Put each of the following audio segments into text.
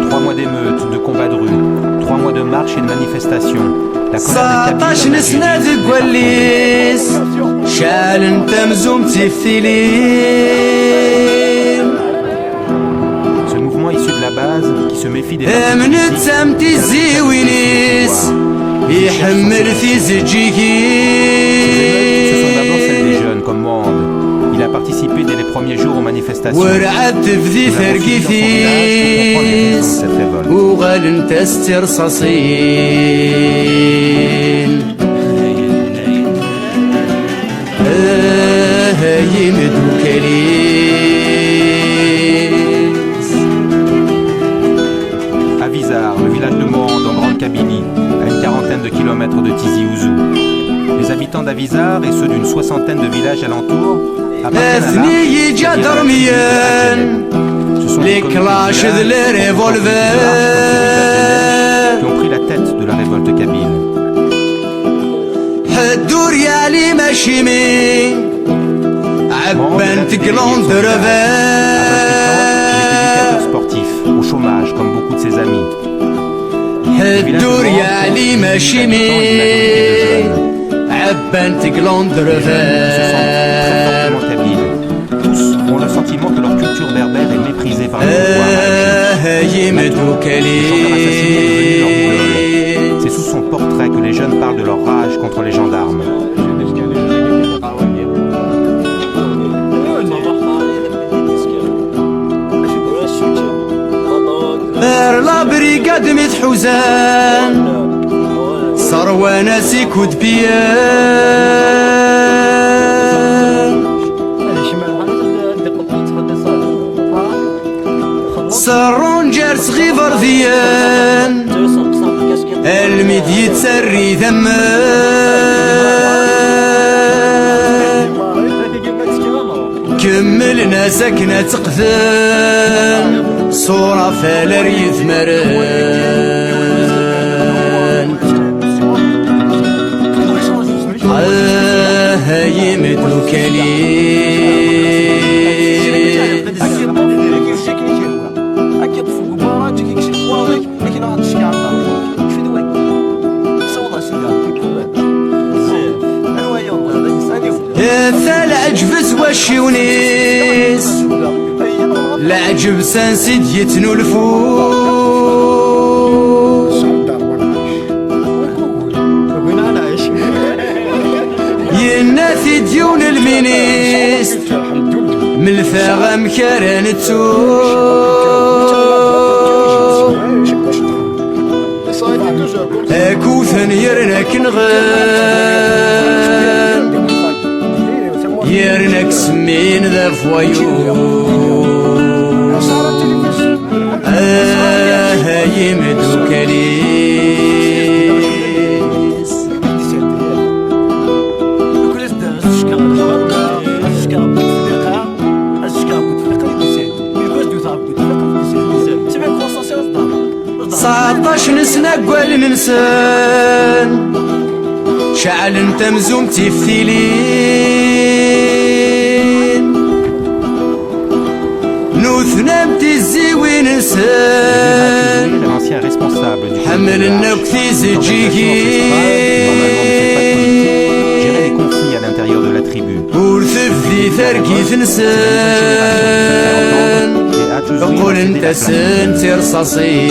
3 mois d'émeutes, de combats de rue, 3 mois de marches et de manifestations. La colère de Kabyle ce mouvement issu de la base qui se méfie des partis politiques, ce sont d'abord celles des jeunes comme Mohand. Il a participé dès les premiers jours aux manifestations. Nous avons suivi dans son village pour comprendre les raisons de cette révolte. À Vizar, le village de Mohand en Grande Kabylie, à une quarantaine de kilomètres de Tizi Ouzou. Les habitants d'Avizar et ceux d'une soixantaine de villages alentours appartiennent à l'Arche, ce sont les clashs de les revolvers qui ont pris la tête de la révolte kabyle. Mohand était éducateur sportif, au chômage comme beaucoup de ses amis. Le village de Mohand compte une majorité de jeunes. Ils se sentent très fortement kabyles. Tous ont le sentiment que leur culture berbère est méprisée par le pouvoir. Les gendarmes assassinés est devenu leur boulot. C'est sous son portrait que les jeunes parlent de leur rage contre les gendarmes. la brigade متحوزان ثروة ناسي كود بيان صارون جارس غيفر ذيان الميدي يتسري ثمان كملنا سكنة تقذان صورة فالر يثمران هاي مدوكالي العجبس والشيونيس العجب سانسيد يتنو الفوس يناثي ديون المينيست من الفاغم كاران اكوثن يرنك نغان يرنك سمين ذا فوايو هاي مدوكاليس صعطاش نسنا قوال ننسان شعل انت مزوم تفتيلين نوثنا بتزي ونسان حمل النكثي زجيكي gérer les conflits à l'intérieur de la tribu. ورثفذي ثركي ثنسان قول انت سنتي رصاصين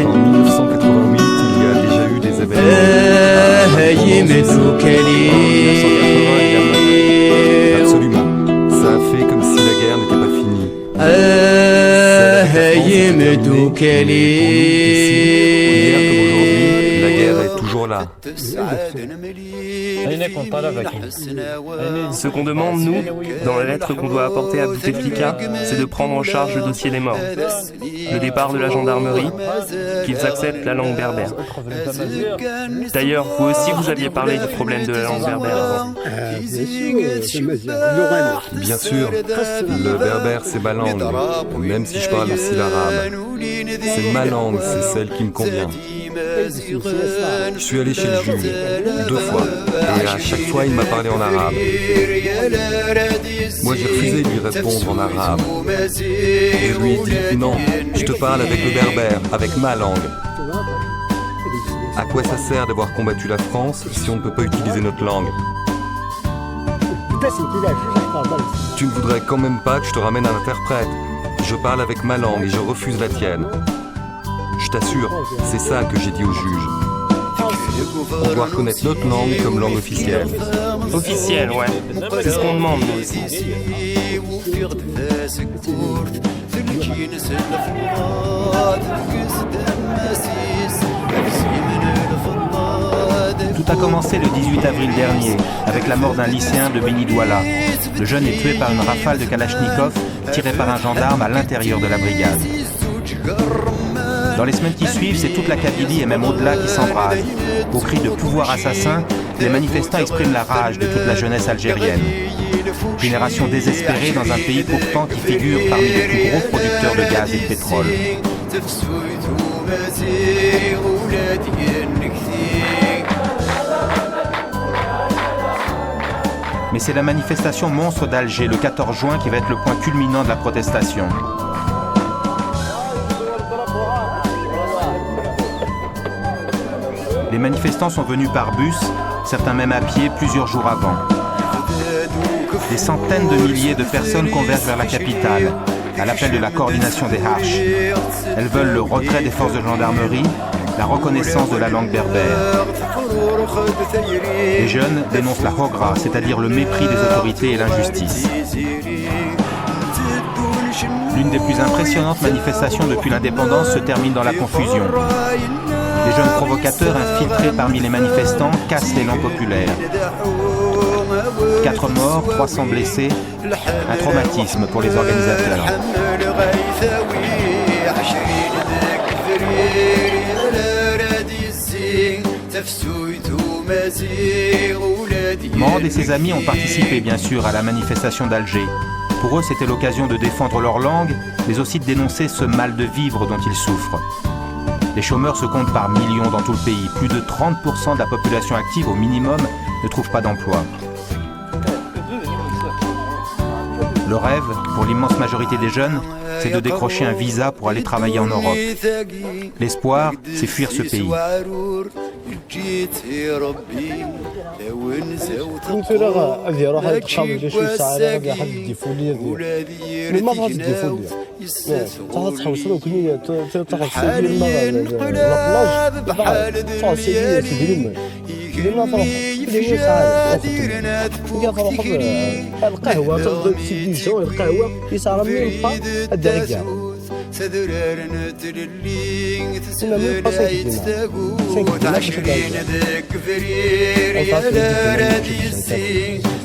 En 1988, il y a déjà eu des événements. هاي مدوكالي Absolument. Ça a fait comme si la guerre n'était pas finie. هاي مدوكالي La guerre est toujours là. Ce qu'on demande, nous, dans la lettre qu'on doit apporter à Bouteflika, c'est de prendre en charge le dossier des morts, le départ de la gendarmerie, qu'ils acceptent la langue berbère. D'ailleurs, vous aussi, vous aviez parlé du problème de la langue berbère avant. Bien sûr, le berbère c'est ma langue, même si je parle aussi l'arabe. C'est ma langue, c'est celle qui me convient. Je suis allé chez le juge 2 fois, et à chaque fois il m'a parlé en arabe. Moi j'ai refusé de lui répondre en arabe. Je lui ai dit non, je te parle avec le berbère, avec ma langue. À quoi ça sert d'avoir combattu la France si on ne peut pas utiliser notre langue? Tu ne voudrais quand même pas que je te ramène un interprète. Je parle avec ma langue et je refuse la tienne. Je t'assure, c'est ça que j'ai dit au juge. On doit reconnaître notre langue comme langue officielle. Officiel, ouais. C'est ce qu'on demande, nous aussi. Tout a commencé le 18 avril dernier, avec la mort d'un lycéen de Beni Douala. Le jeune est tué par une rafale de Kalachnikov tirée par un gendarme à l'intérieur de la brigade. Dans les semaines qui suivent, c'est toute la Kabylie et même au-delà qui s'embrase. Au cri de pouvoir assassin, les manifestants expriment la rage de toute la jeunesse algérienne. Génération désespérée dans un pays pourtant qui figure parmi les plus gros producteurs de gaz et de pétrole. Mais c'est la manifestation monstre d'Alger le 14 juin qui va être le point culminant de la protestation. Les manifestants sont venus par bus, certains même à pied, plusieurs jours avant. Des centaines de milliers de personnes convergent vers la capitale, à l'appel de la coordination des Harches. Elles veulent le retrait des forces de gendarmerie, la reconnaissance de la langue berbère. Les jeunes dénoncent la hogra, c'est-à-dire le mépris des autorités et l'injustice. L'une des plus impressionnantes manifestations depuis l'indépendance se termine dans la confusion. Les jeunes provocateurs infiltrés parmi les manifestants cassent l'élan populaire. 4 morts, 300 blessés, un traumatisme pour les organisateurs. Mende et ses amis ont participé bien sûr à la manifestation d'Alger. Pour eux, c'était l'occasion de défendre leur langue, mais aussi de dénoncer ce mal de vivre dont ils souffrent. Les chômeurs se comptent par millions dans tout le pays. Plus de 30% de la population active au minimum ne trouve pas d'emploi. Le rêve, pour l'immense majorité des jeunes, c'est de décrocher un visa pour aller travailler en Europe. L'espoir, c'est fuir ce pays. القهوة تفضل سيديسون القهوة يصار من البا الدرجة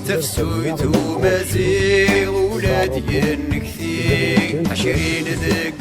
تفسويت ومزيغ ولادي النكثير عشرين ذاك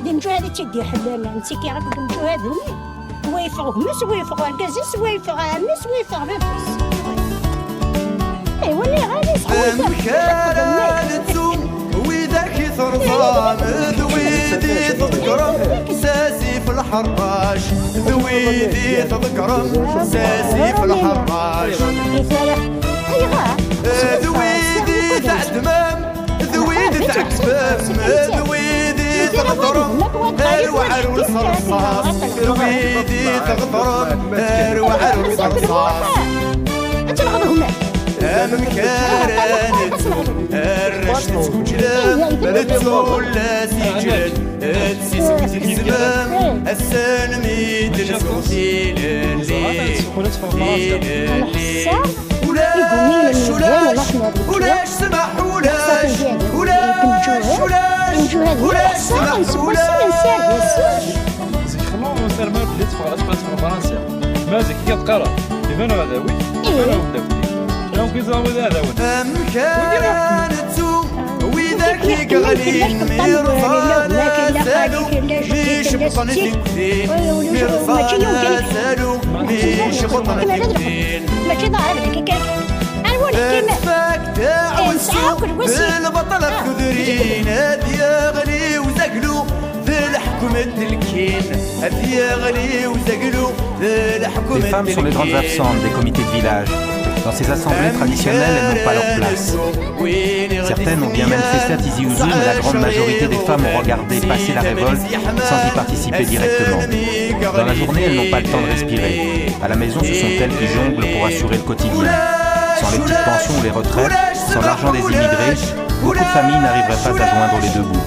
دمجو هذه تدي حلال نسيكي غاك دمجو هذوني ويفغ مس ويفغ الكازيس ويفغ مس ويفغ بابس ايوا اللي غادي يسحب مكالتو وذاك ثرطان ذويدي تذكرم ساسي في الحراش ذويدي تذكرم ساسي في الحراش ذويدي تعدمام ذويدي تعكفام ذويدي تغطرم الوعر والصرصاص ذويدي تغطرم الوعر والصرصاص مكارنت الرشد تجلم تولى سجل تسيسك تزمام السن ميدن سوسيل الليل ولاش ولاش سمح ولاش ولاش ولاش سمح ولاش Comment on sert mal de l'espace pour Valencia? Mais c'est qui a تقرا يبان هذا وي يبان هذا لو كيزاو هذا مكانتو وذاك يقغلين مرفان سالو مش بطن الدين مرفان سالو مش بطن الدين ماشي ظاهر لك اتفاك تعوسو بالبطل الخضرين هذي غلي وزقلو ذي الحكومة الكين هذي غلي وزقلو ذي الحكومة Les femmes sont les grandes absentes des comités de village. Dans ces assemblées traditionnelles, elles n'ont pas leur place. Certaines ont bien manifesté à Tizi Ouzou, mais la grande majorité des femmes ont regardé passer la révolte sans y participer directement. Dans la journée, elles n'ont pas le temps de respirer. À la maison, ce sont elles qui jonglent pour assurer le quotidien. Sans les petites pensions ou les retraites, sans l'argent des immigrés, beaucoup de familles n'arriveraient pas à joindre les deux bouts.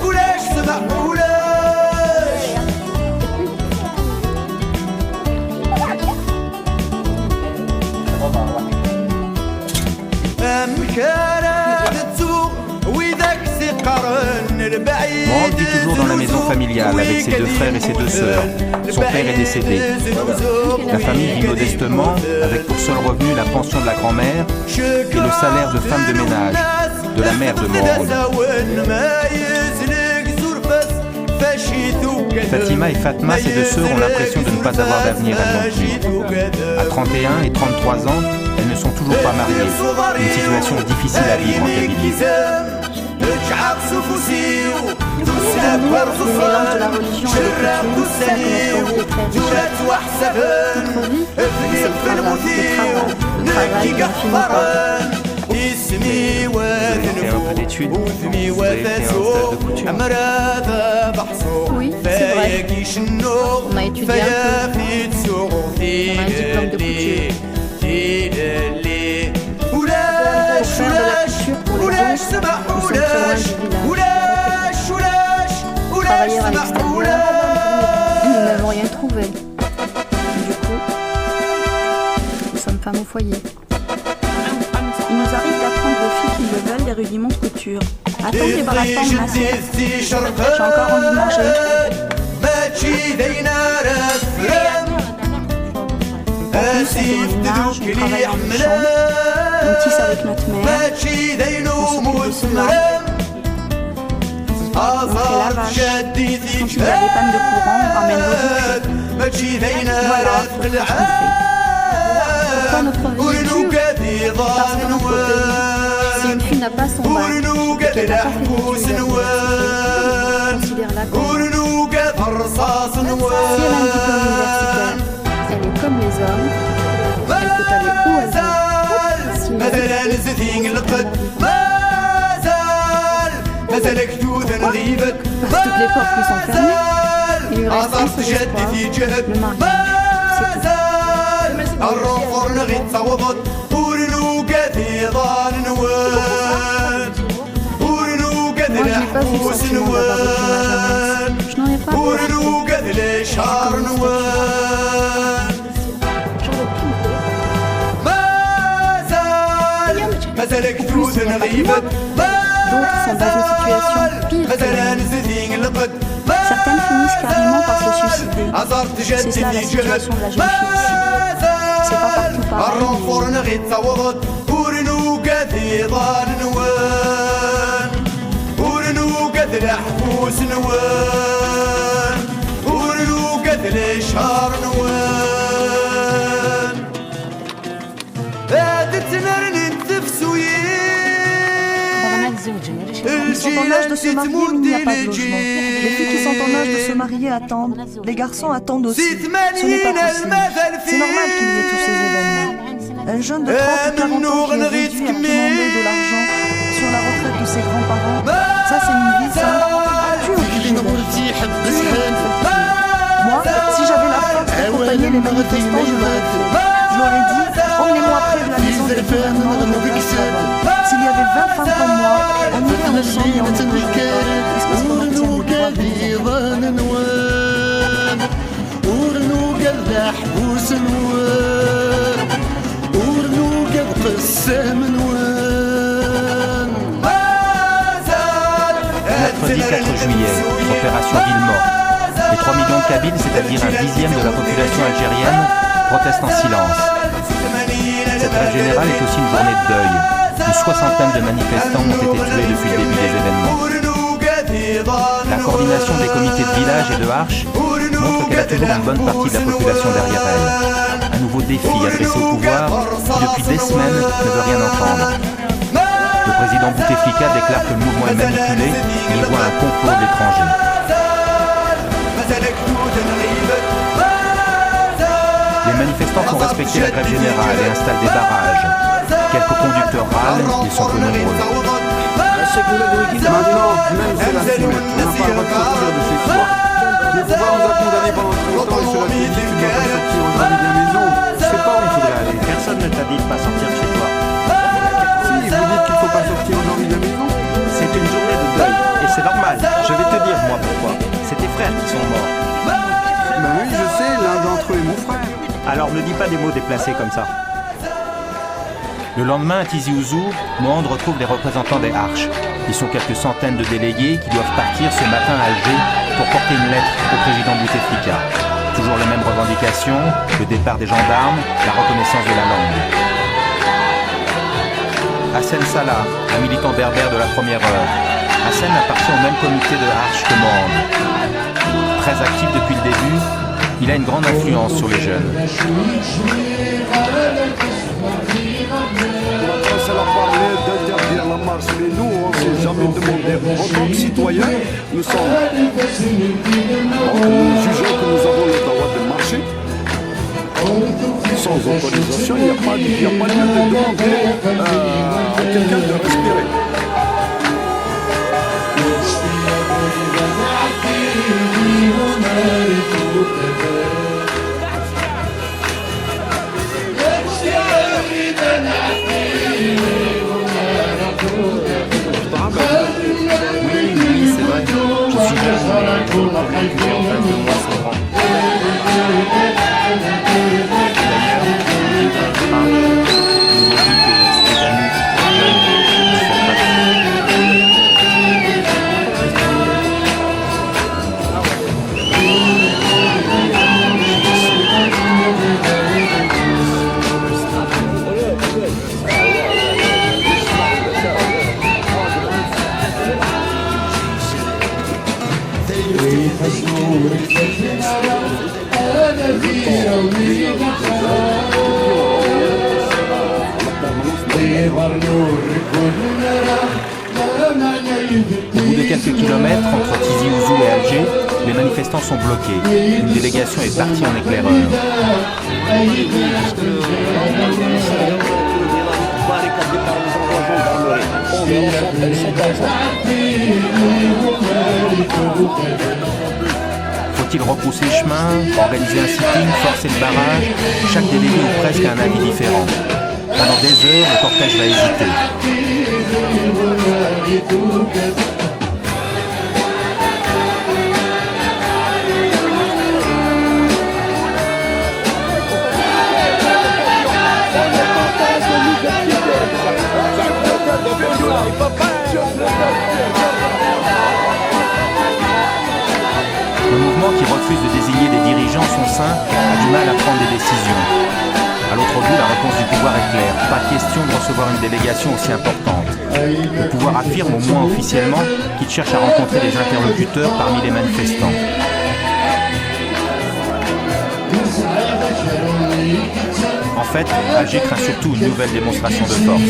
Moran vit toujours dans la maison familiale avec ses deux frères et ses deux sœurs. Son père est décédé. La famille vit modestement avec pour seul revenu la pension de la grand-mère et le salaire de femme de ménage de la mère de Moran. Fatima et Fatma, ses deux sœurs, ont l'impression de ne pas avoir d'avenir elles non plus. À 31 et 33 ans, elles ne sont toujours pas mariées. Une situation difficile à vivre en Kabylie. Le mélange de la religion et de la coutume, ça connaît très vite. Notre vie, c'est le travail. Le travail ne finit pas. J'ai fait un peu d'études, vous avez fait un stage de couture. Oui, c'est vrai. On a étudié un peu. On a un diplôme de couture. Pour faire de la couture pour les autres, nous sommes très loin du village. Travailleurs à l'extérieur, nous n'avons rien trouvé. Du coup, nous sommes femmes au foyer. Il nous arrive d'apprendre aux filles qui le veulent les rudiments de couture. Attends tes bras formes, ma sœur. J'ai encore envie de manger. En plus, on fait le ménage, on travaille dans le champ, on tisse avec notre mère, on s'occupe de cela. On fait lavage. Quand il y a des pannes de courant, on ramène l'eau du puits. Voilà, c'est ce qu'on fait. Pourquoi notre vie est dure? Parce que d'un côté, si une fille n'a pas son bac et qu'elle n'a pas fait d'études, on considère-la comme... Si elle a un diplôme universitaire, elle est comme les hommes, elle peut aller où elle veut. Si elle parce que toutes les portes lui sont fermées, il lui reste un seul espoir, le mariage. C'est tout. الرفر نغيت صوبت ورنو قد ضان نوان ورنو قد الحبوس نوان ورنو قد الشعر نوان ما زالك توت نغيبت D'autres sont dans une situation pire que la mienne. Certaines finissent carrément par se suicider. C'est cela la situation de la jeune fille ici. C'est pas partout pareil. Ils sont en âge de se marier, mais il n'y a pas de logement. Les filles qui sont en âge de se marier attendent. Les garçons attendent aussi. Ce n'est pas possible. C'est normal qu'il y ait tous ces événements. Un jeune de 30 ou 40 ans qui est réduit à demander de l'argent sur la retraite de ses grands-parents, ça c'est une vie, ça. Tu es obligé d'être. Moi, si j'avais la force d'accompagner les manifestants, je l'aurais fait. Je leur ai dit, emmenez-moi près de la maison du gouvernement, je me reste là-bas. S'il y avait 20 femmes comme moi, on irait ensemble et on ne bougerait pas. Est-ce qu'on obtient le droit de vivre? juillet, opération Ville morte. Les 3 millions de Kabyles, c'est-à-dire un dixième de la population algérienne, protestent en silence. Cette grève générale est aussi une journée de deuil. Une soixantaine de manifestants ont été tués depuis le début des événements. La coordination des comités de village et de Arche montre qu'elle a toujours une bonne partie de la population derrière elle. Un nouveau défi adressé au pouvoir qui, depuis des semaines, ne veut rien entendre. Le président Bouteflika déclare que le mouvement est manipulé et il voit un complot de l'étranger. Les manifestants font respecter la grève générale et installent des barrages. Quelques conducteurs râlent, ils sont peu nombreux. Maintenant, même c'est la fumette, on n'a pas le droit de sortir de chez soi. Le pouvoir nous a condamnés pendant très longtemps et cela dit, tu ne dois pas sortir aujourd'hui de la maison. Je sais pas où il faudrait aller. Personne ne t'a dit de pas sortir de chez toi. Si, vous dites qu'il ne faut pas sortir aujourd'hui de la maison. C'est une journée de deuil, et c'est normal. Je vais te dire, moi, pourquoi. C'est tes frères qui sont morts. Ben oui, je sais, l'un d'entre eux est mon frère. Alors ne dis pas des mots déplacés comme ça. Le lendemain, à Tizi Ouzou, Mohand retrouve les représentants des Arches. Ils sont quelques centaines de délégués qui doivent partir ce matin à Alger pour porter une lettre au président Bouteflika. Toujours les mêmes revendications, le départ des gendarmes, la reconnaissance de la langue. Hassen Salah, un militant berbère de la première heure. Hassen appartient au même comité de Arches que Mohand. Très actif depuis le début, il a une grande influence sur les jeunes. Ça leur parlait d'interdire la marche, mais nous, on ne s'est jamais demandé. En tant que citoyens, nous sommes. Nous jugeons que nous avons le droit de marcher. Sans autorisation, il n'y a pas lieu de demander à quelqu'un de respirer. Oui, c'est vrai. Je suis jeune, mais le problème que j'ai en face de moi, c'est grand. D'ailleurs, il y a un frein. Il nous dit que c'est à nous, jeunes, de se faire Au bout de quelques kilomètres entre Tizi Ouzou et Alger, les manifestants sont bloqués. Une délégation est partie en éclaireur. Faut-il repousser le chemin, organiser un sitting, forcer le barrage? Chaque délégué ou presque a un avis différent. Pendant des heures, le cortège va hésiter. Le mouvement qui refuse de désigner des dirigeants en son sein a du mal à prendre des décisions. À l'autre bout, la réponse du pouvoir est claire. Pas question de recevoir une délégation aussi importante. Le pouvoir affirme, au moins officiellement, qu'il cherche à rencontrer des interlocuteurs parmi les manifestants. En fait, Alger craint surtout une nouvelle démonstration de force.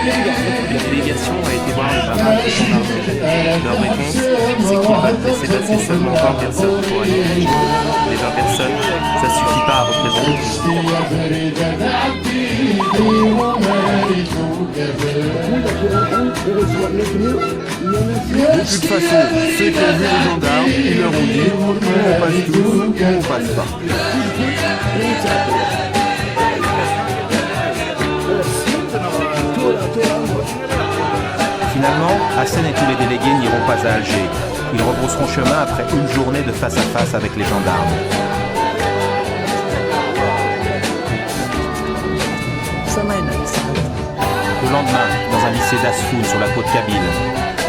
La délégation a été voir le barrage de gendarmerie. Leur réponse, c'est qu'ils veulent laisser passer seulement 20 personnes pour aller à Alger. Les 20 personnes, ça suffit pas à représenter. De toute façon, ceux qui ont vu les gendarmes, ils leur ont dit ou on passe tous, ou on passe pas. Finalement, Hassen et tous les délégués n'iront pas à Alger. Ils rebrousseront chemin après une journée de face à face avec les gendarmes. Le lendemain, dans un lycée d'Asfoun sur la côte kabyle,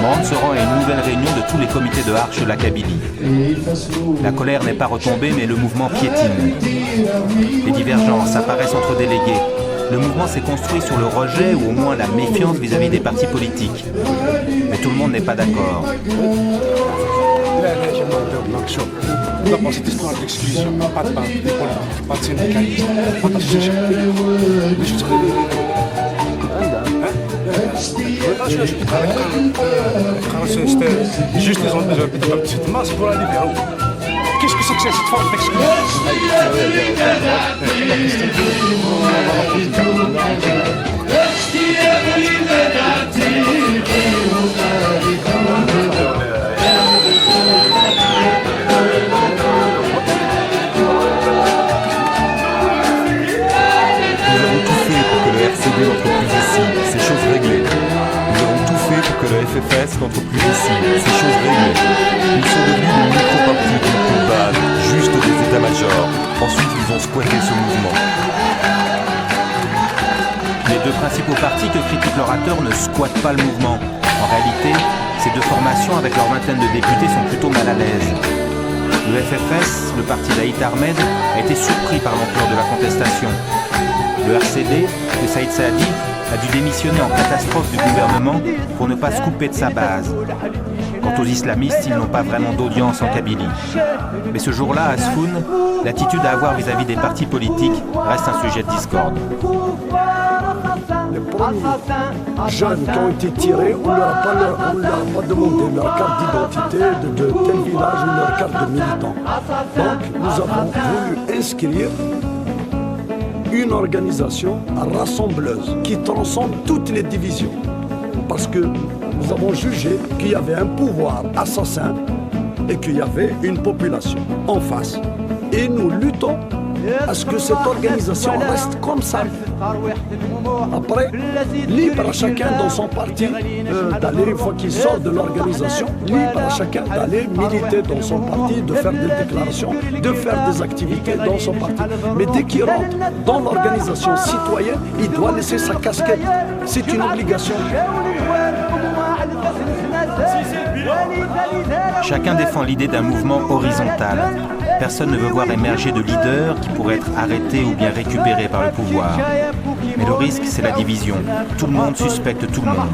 Mohand se rend à une nouvelle réunion de tous les comités de Arche de la Kabylie. La colère n'est pas retombée, mais le mouvement piétine. Les divergences apparaissent entre délégués. Le mouvement s'est construit sur le rejet ou au moins la méfiance vis-à-vis des partis politiques. Mais tout le monde n'est pas d'accord. D'abord, cette histoire d'exclusion, pas de parti politique, pas de syndicaliste, pas de c'était juste les ont besoin de petite masse pour la libérer. Qu'est-ce que c'est que cette forme d'exclusion? RCD n'entre plus ici, c'est chose réglée. Nous avons tout fait pour que le FFS n'entre plus ici, c'est chose réglée. Ils sont devenus des micro-partis qui n'ont plus de base, juste des états-majors. Ensuite, ils ont squatté ce mouvement. Les deux principaux partis que critique l'orateur ne squattent pas le mouvement. En réalité, ces deux formations, avec leur vingtaine de députés, sont plutôt mal à l'aise. Le FFS, le parti d'Aït Ahmed, a été surpris par l'ampleur de la contestation. Le RCD, de Saïd Saadi, a dû démissionner en catastrophe du gouvernement pour ne pas se couper de sa base. Quant aux islamistes, ils n'ont pas vraiment d'audience en Kabylie. Mais ce jour-là, à Sfoun, l'attitude à avoir vis-à-vis des partis politiques reste un sujet de discorde. Les premiers jeunes qui ont été tirés, on ne leur a pas demandé leur carte d'identité de tel village ou leur carte de militant. Donc nous avons voulu inscrire une organisation rassembleuse qui transcende toutes les divisions. Parce que nous avons jugé qu'il y avait un pouvoir assassin et qu'il y avait une population en face. Et nous luttons à ce que cette organisation reste comme ça. Après, libre à chacun dans son parti d'aller, une fois qu'il sort de l'organisation, libre à chacun d'aller militer dans son parti, de faire des déclarations, de faire des activités dans son parti. Mais dès qu'il rentre dans l'organisation citoyenne, il doit laisser sa casquette. C'est une obligation. Chacun défend l'idée d'un mouvement horizontal. Personne ne veut voir émerger de leaders qui pourraient être arrêtés ou bien récupérés par le pouvoir. Mais le risque, c'est la division. Tout le monde suspecte tout le monde.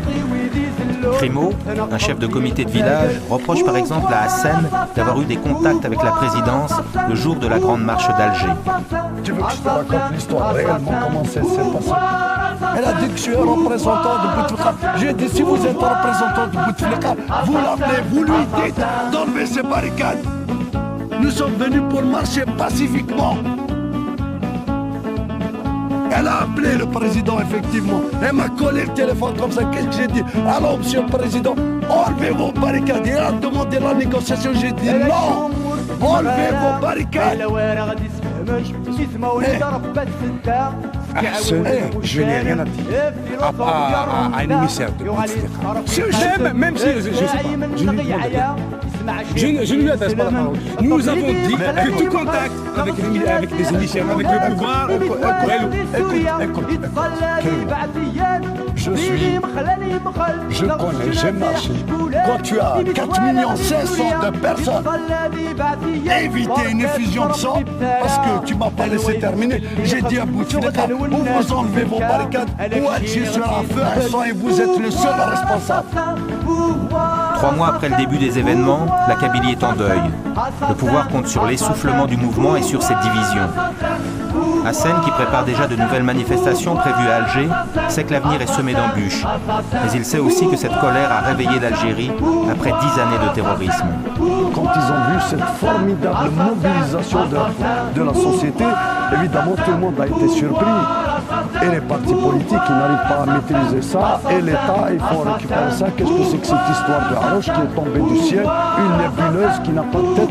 Crimo, un chef de comité de village, reproche par exemple à Hassen d'avoir eu des contacts avec la présidence le jour de la grande marche d'Alger. Tu veux que je te raconte l'histoire réellement, comment ça s'est passé? Elle a dit que je suis un représentant de Bouteflika. J'ai dit, si vous êtes un représentant de Bouteflika, vous l'appelez, vous lui dites d'enlever ses barricades. Nous sommes venus pour marcher pacifiquement. Elle a appelé le président, effectivement. Elle m'a collé le téléphone comme ça. Qu'est-ce que j'ai dit? Alors, monsieur le président, enlevez vos barricades. Il a demandé la négociation. J'ai dit non. Enlevez vos barricades. Je n'ai rien à dire à un émissaire de Bouteflika. Même si je ne sais pas. Je ne lui adresse pas la parole. Nous avons dit que tout contact avec les émissaires, avec le pouvoir, écoute. Je connais, j'ai marché. Quand tu as 4 500 000 de personnes, éviter une effusion de sang, parce que tu m'as pas laissé terminer. J'ai dit à Bouteflika, ou vous enlevez vos barricades, ou Alger sera en feu et sang et vous êtes le seul responsable. 3 mois après le début des événements, la Kabylie est en deuil. Le pouvoir compte sur l'essoufflement du mouvement et sur ses divisions. Hassen, qui prépare déjà de nouvelles manifestations prévues à Alger, sait que l'avenir est semé d'embûches. Mais il sait aussi que cette colère a réveillé l'Algérie après 10 années de terrorisme. Quand ils ont vu cette formidable mobilisation de la société, évidemment tout le monde a été surpris. Et les partis politiques, ils n'arrivent pas à maîtriser ça. Et l'État, il faut récupérer ça. Qu'est-ce que c'est que cette histoire de Haroche qui est tombée du ciel? Une nébuleuse qui n'a pas de tête.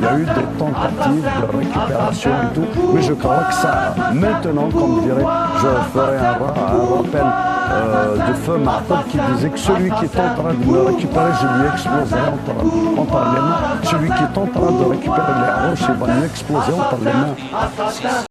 Il y a eu des tentatives de récupération et tout. Mais je crois que ça, maintenant, comme je dirais, je ferai un rappel de feu Mahfoud qui disait que celui qui est en train de me récupérer, je lui exploserai entre les mains. Celui qui est en train de récupérer les Haroches, il va lui exploser entre les mains.